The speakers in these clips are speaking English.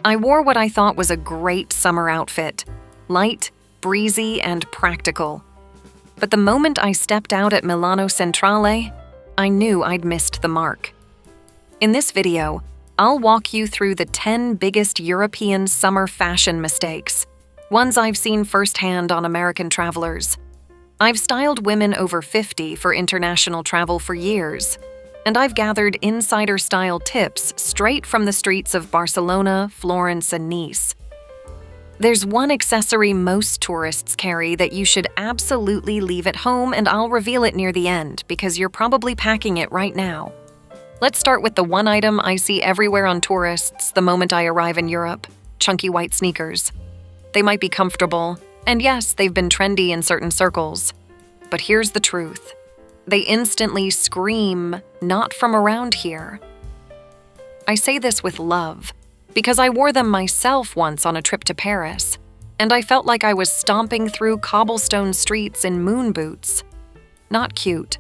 I wore what I thought was a great summer outfit, light, breezy, and practical. But the moment I stepped out at Milano Centrale, I knew I'd missed the mark. In this video, I'll walk you through the 10 biggest European summer fashion mistakes, ones I've seen firsthand on American travelers. I've styled women over 50 for international travel for years, and I've gathered insider-style tips straight from the streets of Barcelona, Florence, and Nice. There's one accessory most tourists carry that you should absolutely leave at home, and I'll reveal it near the end because you're probably packing it right now. Let's start with the one item I see everywhere on tourists the moment I arrive in Europe: chunky white sneakers. They might be comfortable, and yes, they've been trendy in certain circles. But here's the truth. They instantly scream, "Not from around here." I say this with love, because I wore them myself once on a trip to Paris, and I felt like I was stomping through cobblestone streets in moon boots. Not cute.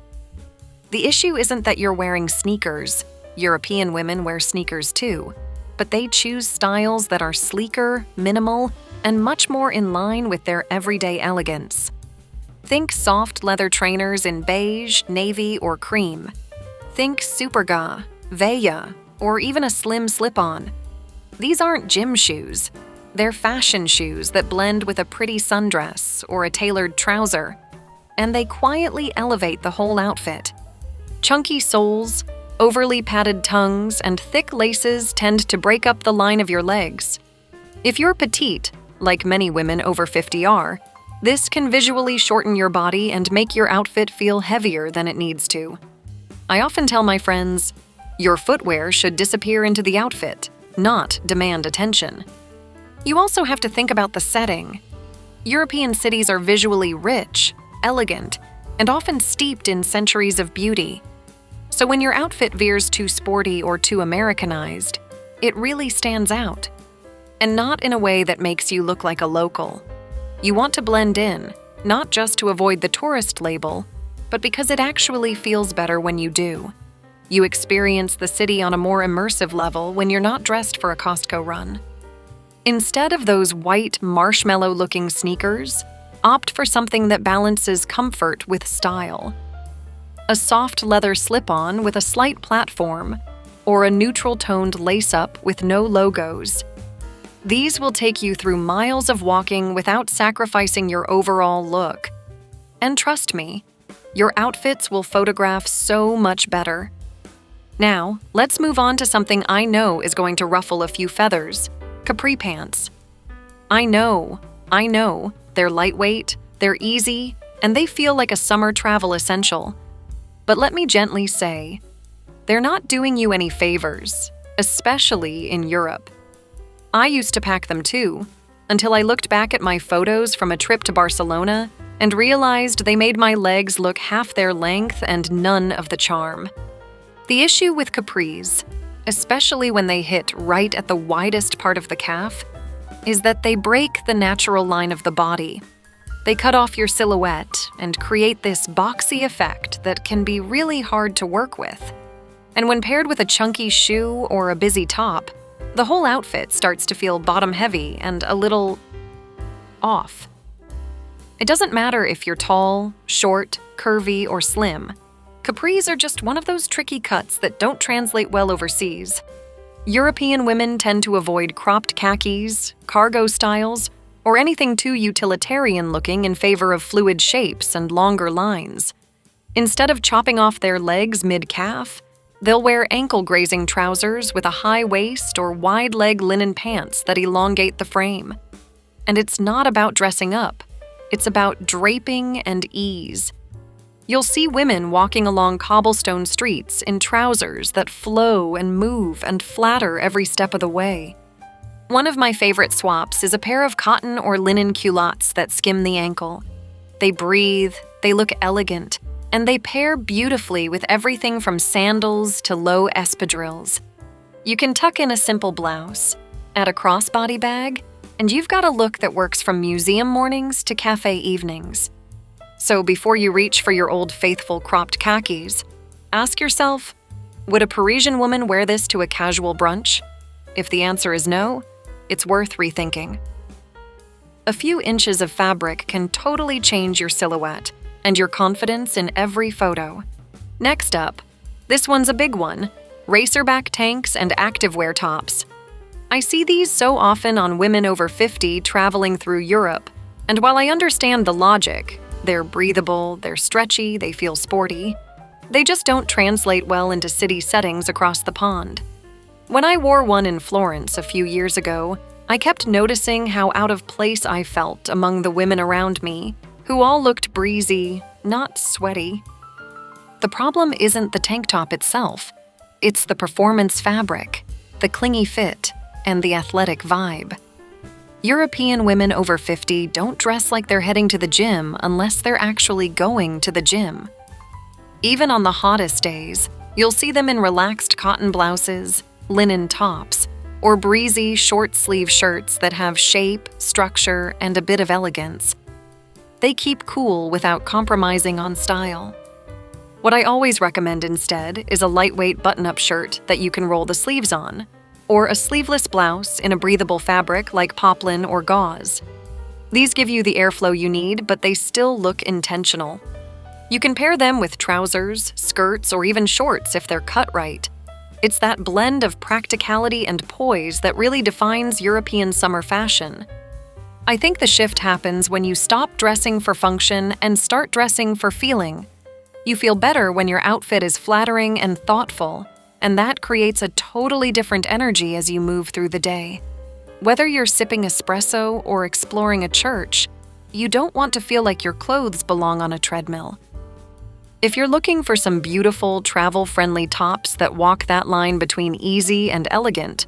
The issue isn't that you're wearing sneakers. European women wear sneakers too, but they choose styles that are sleeker, minimal, and much more in line with their everyday elegance. Think soft leather trainers in beige, navy, or cream. Think Superga, Veja, or even a slim slip-on. These aren't gym shoes. They're fashion shoes that blend with a pretty sundress or a tailored trouser, and they quietly elevate the whole outfit. Chunky soles, overly padded tongues, and thick laces tend to break up the line of your legs. If you're petite, like many women over 50 are, this can visually shorten your body and make your outfit feel heavier than it needs to. I often tell my friends, your footwear should disappear into the outfit, not demand attention. You also have to think about the setting. European cities are visually rich, elegant, and often steeped in centuries of beauty. So when your outfit veers too sporty or too Americanized, it really stands out. And not in a way that makes you look like a local. You want to blend in, not just to avoid the tourist label, but because it actually feels better when you do. You experience the city on a more immersive level when you're not dressed for a Costco run. Instead of those white, marshmallow-looking sneakers, opt for something that balances comfort with style. A soft leather slip-on with a slight platform, or a neutral-toned lace-up with no logos. These will take you through miles of walking without sacrificing your overall look. And trust me, your outfits will photograph so much better. Now, let's move on to something I know is going to ruffle a few feathers: capri pants. I know, they're lightweight, they're easy, and they feel like a summer travel essential. But let me gently say, they're not doing you any favors, especially in Europe. I used to pack them too, until I looked back at my photos from a trip to Barcelona and realized they made my legs look half their length and none of the charm. The issue with capris, especially when they hit right at the widest part of the calf, is that they break the natural line of the body. They cut off your silhouette and create this boxy effect that can be really hard to work with. And when paired with a chunky shoe or a busy top, the whole outfit starts to feel bottom-heavy and a little off. It doesn't matter if you're tall, short, curvy, or slim. Capris are just one of those tricky cuts that don't translate well overseas. European women tend to avoid cropped khakis, cargo styles, or anything too utilitarian-looking in favor of fluid shapes and longer lines. Instead of chopping off their legs mid-calf, they'll wear ankle-grazing trousers with a high waist or wide-leg linen pants that elongate the frame. And it's not about dressing up. It's about draping and ease. You'll see women walking along cobblestone streets in trousers that flow and move and flatter every step of the way. One of my favorite swaps is a pair of cotton or linen culottes that skim the ankle. They breathe, they look elegant, and they pair beautifully with everything from sandals to low espadrilles. You can tuck in a simple blouse, add a crossbody bag, and you've got a look that works from museum mornings to cafe evenings. So before you reach for your old faithful cropped khakis, ask yourself, would a Parisian woman wear this to a casual brunch? If the answer is no, it's worth rethinking. A few inches of fabric can totally change your silhouette and your confidence in every photo. Next up, this one's a big one: racerback tanks and activewear tops. I see these so often on women over 50 traveling through Europe, and while I understand the logic, they're breathable, they're stretchy, they feel sporty, they just don't translate well into city settings across the pond. When I wore one in Florence a few years ago, I kept noticing how out of place I felt among the women around me, who all looked breezy, not sweaty. The problem isn't the tank top itself. It's the performance fabric, the clingy fit, and the athletic vibe. European women over 50 don't dress like they're heading to the gym unless they're actually going to the gym. Even on the hottest days, you'll see them in relaxed cotton blouses, linen tops, or breezy short-sleeve shirts that have shape, structure, and a bit of elegance. They keep cool without compromising on style. What I always recommend instead is a lightweight button-up shirt that you can roll the sleeves on, or a sleeveless blouse in a breathable fabric like poplin or gauze. These give you the airflow you need, but they still look intentional. You can pair them with trousers, skirts, or even shorts if they're cut right. It's that blend of practicality and poise that really defines European summer fashion. I think the shift happens when you stop dressing for function and start dressing for feeling. You feel better when your outfit is flattering and thoughtful, and that creates a totally different energy as you move through the day. Whether you're sipping espresso or exploring a church, you don't want to feel like your clothes belong on a treadmill. If you're looking for some beautiful, travel-friendly tops that walk that line between easy and elegant,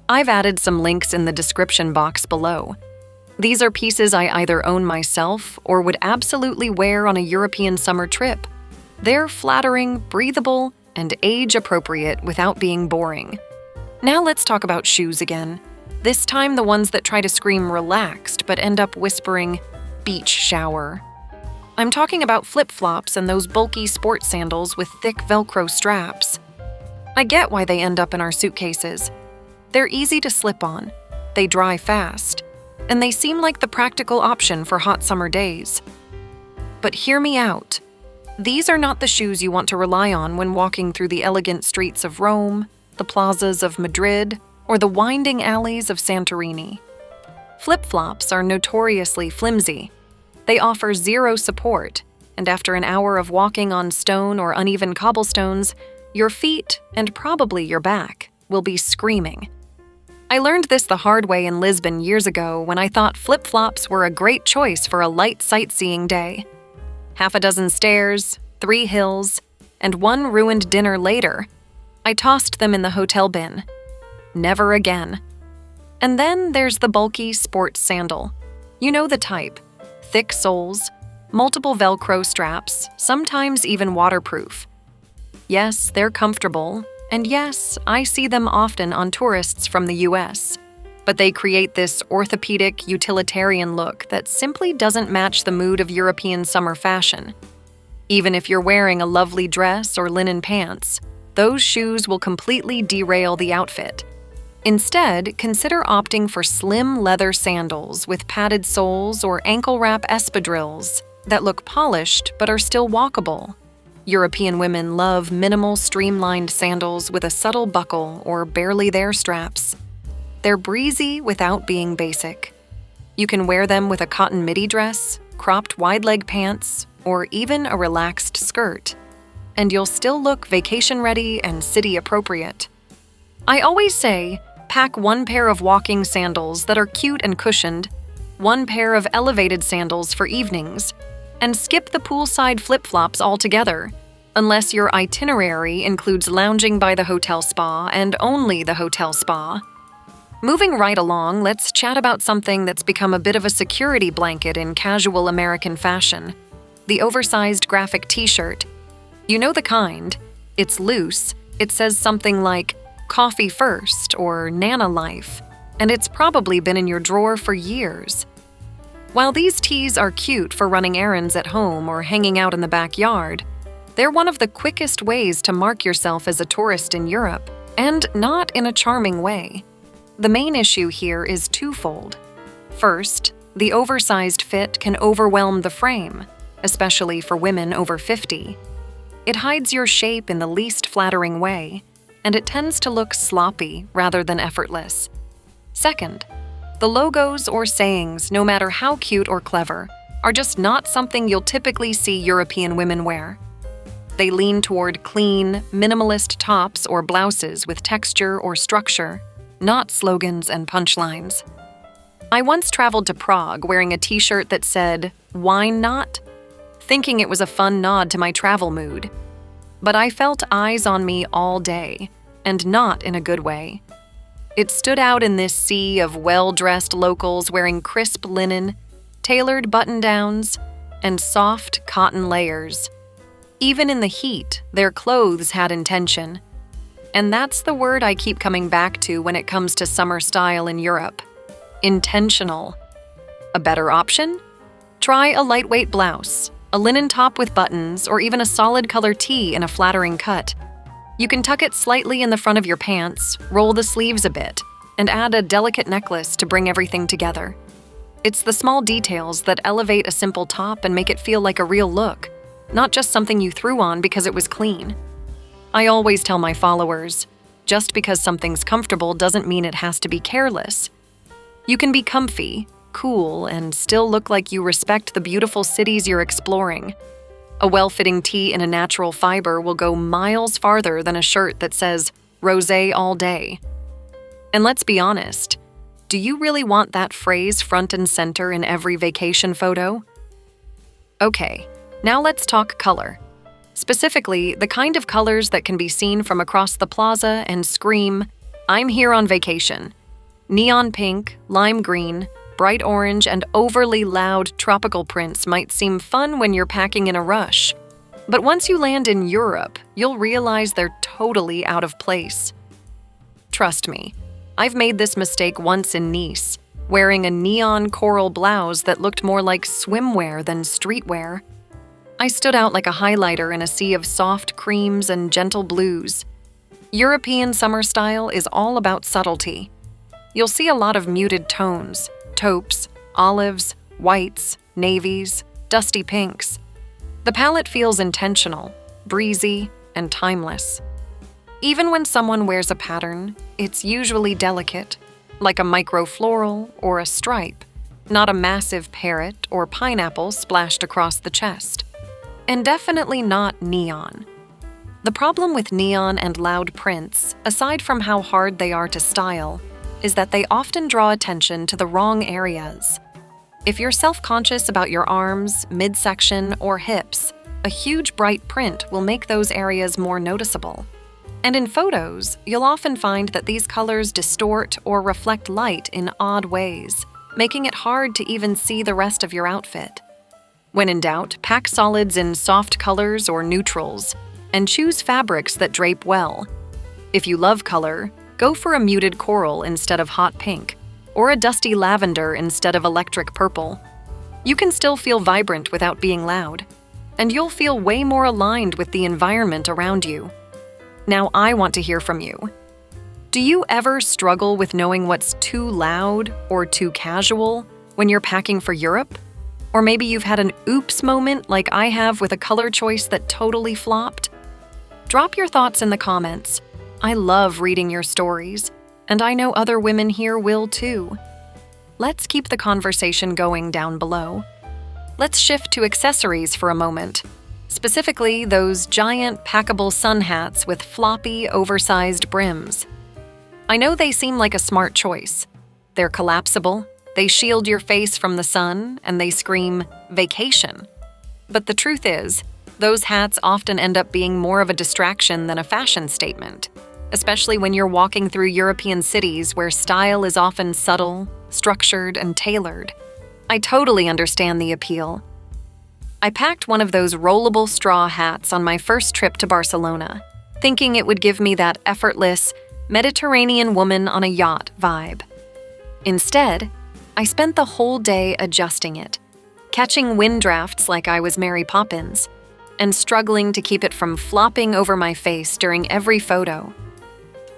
I've added some links in the description box below. These are pieces I either own myself or would absolutely wear on a European summer trip. They're flattering, breathable, and age-appropriate without being boring. Now let's talk about shoes again. This time the ones that try to scream relaxed but end up whispering, beach shower. I'm talking about flip-flops and those bulky sports sandals with thick Velcro straps. I get why they end up in our suitcases. They're easy to slip on, they dry fast, and they seem like the practical option for hot summer days. But hear me out. These are not the shoes you want to rely on when walking through the elegant streets of Rome, the plazas of Madrid, or the winding alleys of Santorini. Flip-flops are notoriously flimsy. They offer zero support, and after an hour of walking on stone or uneven cobblestones, your feet, and probably your back, will be screaming. I learned this the hard way in Lisbon years ago when I thought flip-flops were a great choice for a light sightseeing day. Half a dozen stairs, 3 hills, and 1 ruined dinner later, I tossed them in the hotel bin. Never again. And then there's the bulky sports sandal. You know the type. Thick soles, multiple Velcro straps, sometimes even waterproof. Yes, they're comfortable, and yes, I see them often on tourists from the US. But they create this orthopedic, utilitarian look that simply doesn't match the mood of European summer fashion. Even if you're wearing a lovely dress or linen pants, those shoes will completely derail the outfit. Instead, consider opting for slim leather sandals with padded soles or ankle wrap espadrilles that look polished but are still walkable. European women love minimal, streamlined sandals with a subtle buckle or barely there straps. They're breezy without being basic. You can wear them with a cotton midi dress, cropped wide-leg pants, or even a relaxed skirt, and you'll still look vacation-ready and city-appropriate. I always say, pack 1 pair of walking sandals that are cute and cushioned, 1 pair of elevated sandals for evenings, and skip the poolside flip-flops altogether, unless your itinerary includes lounging by the hotel spa and only the hotel spa. Moving right along, let's chat about something that's become a bit of a security blanket in casual American fashion: the oversized graphic t-shirt. You know the kind. It's loose. It says something like, "Coffee first" or "Nana life," and it's probably been in your drawer for years. While these tees are cute for running errands at home or hanging out in the backyard, they're one of the quickest ways to mark yourself as a tourist in Europe, and not in a charming way. The main issue here is twofold. First, the oversized fit can overwhelm the frame, especially for women over 50. It hides your shape in the least flattering way, and it tends to look sloppy rather than effortless. Second, the logos or sayings, no matter how cute or clever, are just not something you'll typically see European women wear. They lean toward clean, minimalist tops or blouses with texture or structure, not slogans and punchlines. I once traveled to Prague wearing a t-shirt that said, "Wine not?" thinking it was a fun nod to my travel mood. But I felt eyes on me all day, and not in a good way. It stood out in this sea of well-dressed locals wearing crisp linen, tailored button-downs, and soft cotton layers. Even in the heat, their clothes had intention. And that's the word I keep coming back to when it comes to summer style in Europe. Intentional. A better option? Try a lightweight blouse, a linen top with buttons, or even a solid color tee in a flattering cut. You can tuck it slightly in the front of your pants, roll the sleeves a bit, and add a delicate necklace to bring everything together. It's the small details that elevate a simple top and make it feel like a real look, not just something you threw on because it was clean. I always tell my followers, just because something's comfortable doesn't mean it has to be careless. You can be comfy, cool, and still look like you respect the beautiful cities you're exploring. A well-fitting tee in a natural fiber will go miles farther than a shirt that says "rosé all day." And let's be honest, do you really want that phrase front and center in every vacation photo? Okay, now let's talk color. Specifically, the kind of colors that can be seen from across the plaza and scream, "I'm here on vacation." Neon pink, lime green, bright orange, and overly loud tropical prints might seem fun when you're packing in a rush. But once you land in Europe, you'll realize they're totally out of place. Trust me, I've made this mistake once in Nice, wearing a neon coral blouse that looked more like swimwear than streetwear. I stood out like a highlighter in a sea of soft creams and gentle blues. European summer style is all about subtlety. You'll see a lot of muted tones, taupes, olives, whites, navies, dusty pinks. The palette feels intentional, breezy, and timeless. Even when someone wears a pattern, it's usually delicate, like a micro-floral or a stripe, not a massive parrot or pineapple splashed across the chest. And definitely not neon. The problem with neon and loud prints, aside from how hard they are to style, is that they often draw attention to the wrong areas. If you're self-conscious about your arms, midsection, or hips, a huge bright print will make those areas more noticeable. And in photos, you'll often find that these colors distort or reflect light in odd ways, making it hard to even see the rest of your outfit. When in doubt, pack solids in soft colors or neutrals, and choose fabrics that drape well. If you love color, go for a muted coral instead of hot pink, or a dusty lavender instead of electric purple. You can still feel vibrant without being loud, and you'll feel way more aligned with the environment around you. Now I want to hear from you. Do you ever struggle with knowing what's too loud or too casual when you're packing for Europe? Or maybe you've had an oops moment like I have with a color choice that totally flopped? Drop your thoughts in the comments. I love reading your stories, and I know other women here will too. Let's keep the conversation going down below. Let's shift to accessories for a moment. Specifically, those giant packable sun hats with floppy, oversized brims. I know they seem like a smart choice. They're collapsible, they shield your face from the sun, and they scream, "vacation." But the truth is, those hats often end up being more of a distraction than a fashion statement, especially when you're walking through European cities where style is often subtle, structured, and tailored. I totally understand the appeal. I packed one of those rollable straw hats on my first trip to Barcelona, thinking it would give me that effortless, Mediterranean woman on a yacht vibe. Instead, I spent the whole day adjusting it, catching wind drafts like I was Mary Poppins, and struggling to keep it from flopping over my face during every photo.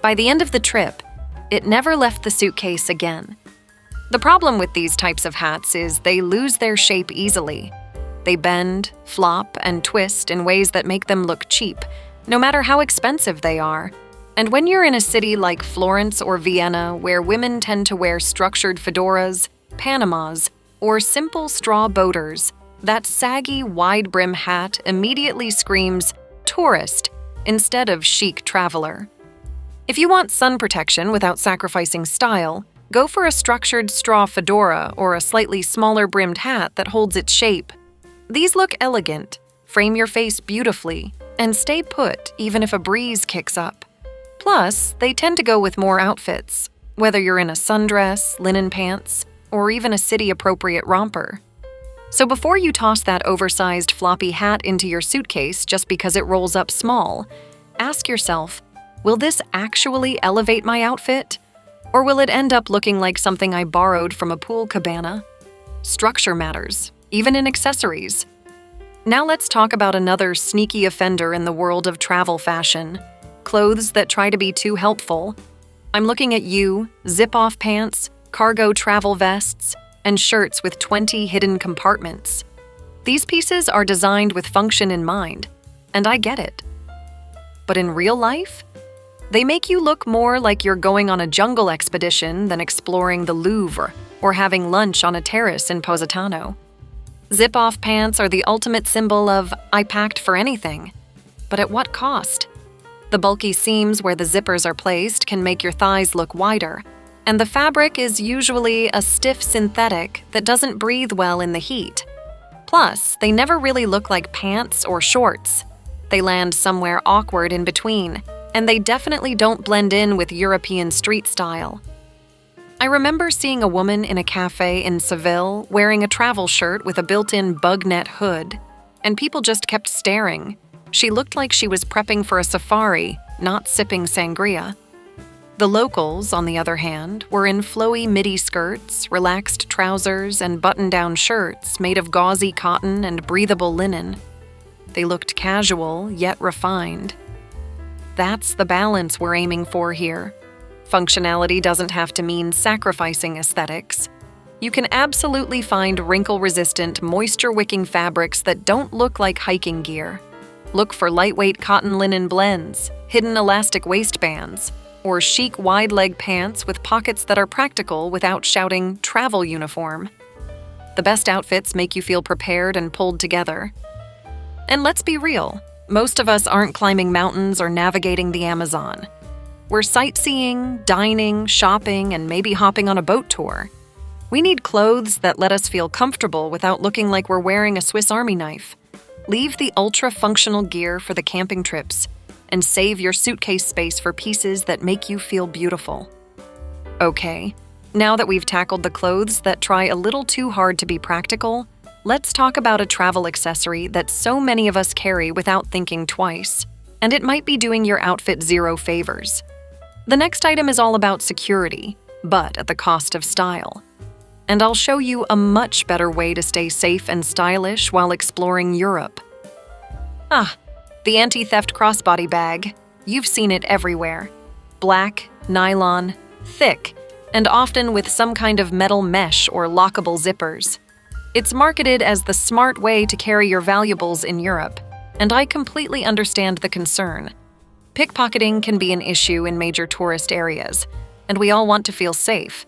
By the end of the trip, It never left the suitcase again. The problem with these types of hats is they lose their shape easily. They bend, flop, and twist in ways that make them look cheap, no matter how expensive they are. And when you're in a city like Florence or Vienna, where women tend to wear structured fedoras, Panamas, or simple straw boaters, that saggy, wide-brim hat immediately screams tourist instead of chic traveler. If you want sun protection without sacrificing style, go for a structured straw fedora or a slightly smaller brimmed hat that holds its shape. These look elegant, frame your face beautifully, and stay put even if a breeze kicks up. Plus, they tend to go with more outfits, whether you're in a sundress, linen pants, or even a city-appropriate romper. So before you toss that oversized floppy hat into your suitcase just because it rolls up small, ask yourself, will this actually elevate my outfit? Or will it end up looking like something I borrowed from a pool cabana? Structure matters, even in accessories. Now let's talk about another sneaky offender in the world of travel fashion: clothes that try to be too helpful. I'm looking at you, zip-off pants, cargo travel vests, and shirts with 20 hidden compartments. These pieces are designed with function in mind, and I get it. But in real life, they make you look more like you're going on a jungle expedition than exploring the Louvre or having lunch on a terrace in Positano. Zip-off pants are the ultimate symbol of "I packed for anything." But at what cost? The bulky seams where the zippers are placed can make your thighs look wider, and the fabric is usually a stiff synthetic that doesn't breathe well in the heat. Plus, they never really look like pants or shorts. They land somewhere awkward in between, and they definitely don't blend in with European street style. I remember seeing a woman in a cafe in Seville wearing a travel shirt with a built-in bug net hood, and people just kept staring. She looked like she was prepping for a safari, not sipping sangria. The locals, on the other hand, were in flowy midi skirts, relaxed trousers, and button-down shirts made of gauzy cotton and breathable linen. They looked casual, yet refined. That's the balance we're aiming for here. Functionality doesn't have to mean sacrificing aesthetics. You can absolutely find wrinkle-resistant, moisture-wicking fabrics that don't look like hiking gear. Look for lightweight cotton linen blends, hidden elastic waistbands, or chic wide-leg pants with pockets that are practical without shouting "travel uniform." The best outfits make you feel prepared and pulled together. And let's be real, most of us aren't climbing mountains or navigating the Amazon. We're sightseeing, dining, shopping, and maybe hopping on a boat tour. We need clothes that let us feel comfortable without looking like we're wearing a Swiss Army knife. Leave the ultra-functional gear for the camping trips, and save your suitcase space for pieces that make you feel beautiful. Okay, now that we've tackled the clothes that try a little too hard to be practical, let's talk about a travel accessory that so many of us carry without thinking twice, and it might be doing your outfit zero favors. The next item is all about security, but at the cost of style. And I'll show you a much better way to stay safe and stylish while exploring Europe. The anti-theft crossbody bag. You've seen it everywhere. Black, nylon, thick, and often with some kind of metal mesh or lockable zippers. It's marketed as the smart way to carry your valuables in Europe, and I completely understand the concern. Pickpocketing can be an issue in major tourist areas, and we all want to feel safe.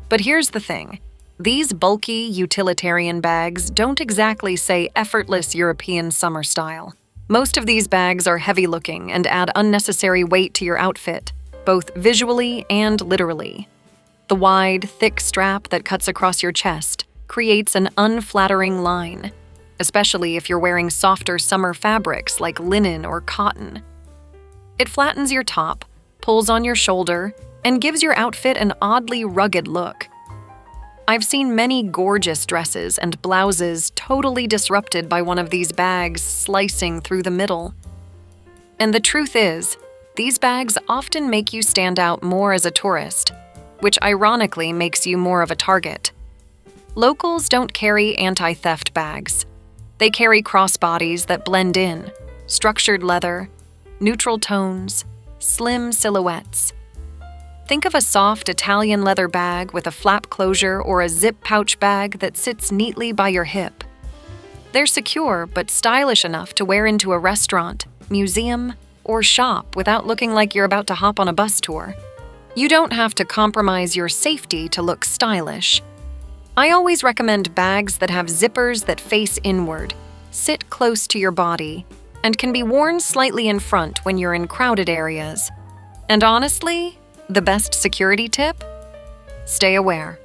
But here's the thing. These bulky, utilitarian bags don't exactly say effortless European summer style. Most of these bags are heavy-looking and add unnecessary weight to your outfit, both visually and literally. The wide, thick strap that cuts across your chest creates an unflattering line, especially if you're wearing softer summer fabrics like linen or cotton. It flattens your top, pulls on your shoulder, and gives your outfit an oddly rugged look. I've seen many gorgeous dresses and blouses totally disrupted by one of these bags slicing through the middle. And the truth is, these bags often make you stand out more as a tourist, which ironically makes you more of a target. Locals don't carry anti-theft bags. They carry crossbodies that blend in, structured leather, neutral tones, slim silhouettes. Think of a soft Italian leather bag with a flap closure or a zip pouch bag that sits neatly by your hip. They're secure but stylish enough to wear into a restaurant, museum, or shop without looking like you're about to hop on a bus tour. You don't have to compromise your safety to look stylish. I always recommend bags that have zippers that face inward, sit close to your body, and can be worn slightly in front when you're in crowded areas. And honestly, the best security tip? Stay aware.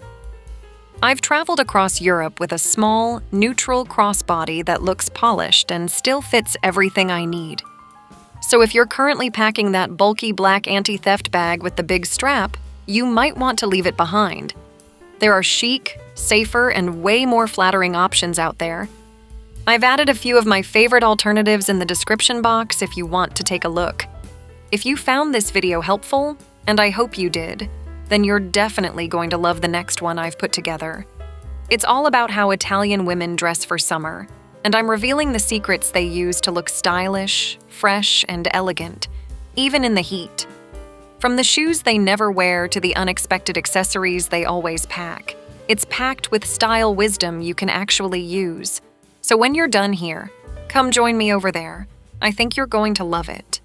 I've traveled across Europe with a small, neutral crossbody that looks polished and still fits everything I need. So if you're currently packing that bulky black anti-theft bag with the big strap, you might want to leave it behind. There are chic, safer, and way more flattering options out there. I've added a few of my favorite alternatives in the description box if you want to take a look. If you found this video helpful, and I hope you did, then you're definitely going to love the next one I've put together. It's all about how Italian women dress for summer, and I'm revealing the secrets they use to look stylish, fresh, and elegant, even in the heat. From the shoes they never wear to the unexpected accessories they always pack, it's packed with style wisdom you can actually use. So when you're done here, come join me over there. I think you're going to love it.